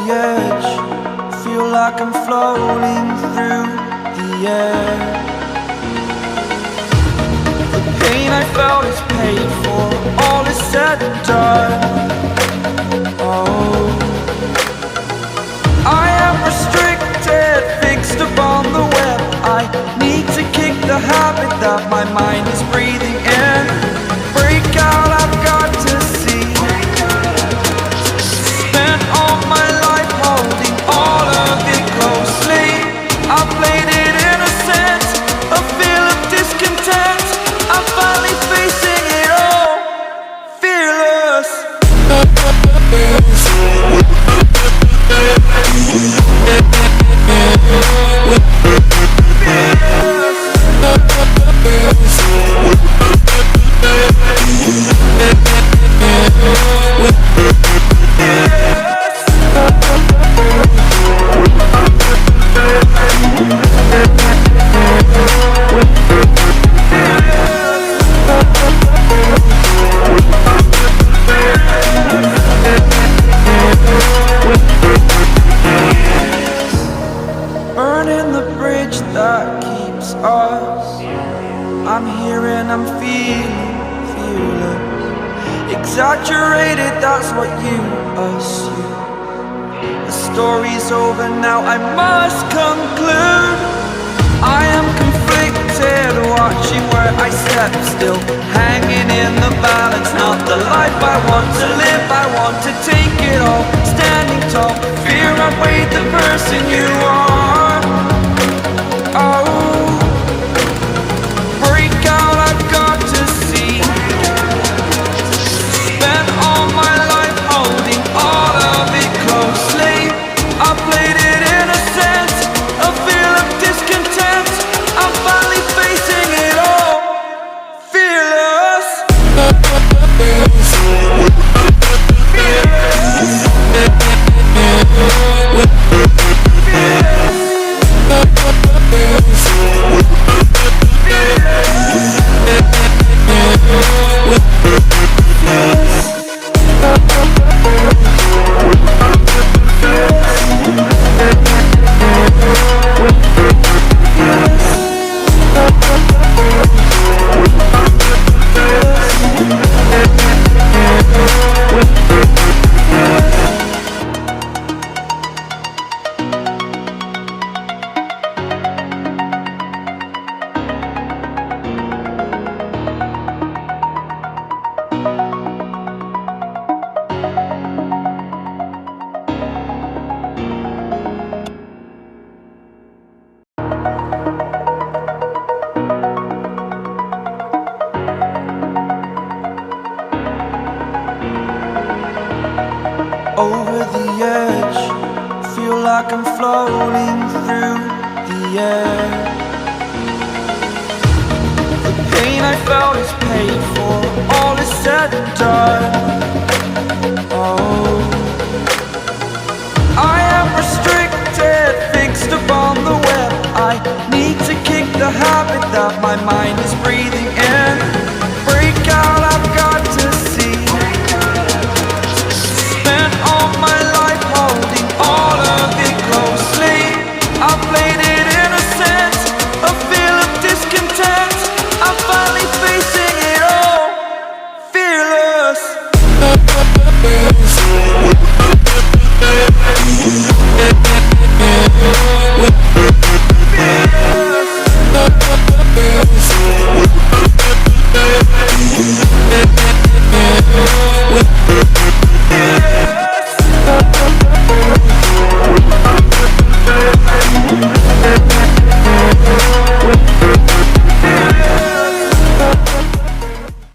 edge, feel like I'm floating through the air. The pain I felt is paid for, all is said and done. Oh, I am restricted, fixed upon the web. I need to kick the habit that my mind is breathing in. Break out, I've got to see. Spent all my life holding all of it closely. I played it innocent, a feel of discontent. I'm finally facing it all, fearless. Burning the bridge that keeps us. I'm here and I'm feeling fearless. Exaggerated, that's what you assume. The story's over now, I must conclude. I am conflicted, watching where I step still, hanging in the balance. Not the life I want to live, I want to take it all. Standing tall, fear outweighed the person you are. Oh, break out, I've got to see. Spent all my life holding all of it closely. I played it innocent, a feel of discontent. I'm finally facing it all, fearless. Over the edge, feel like I'm floating through the air. The pain I felt is paid for, all is said and done. Oh, I am restricted, fixed upon the web. I need to kick the habit that my mind is breathing in.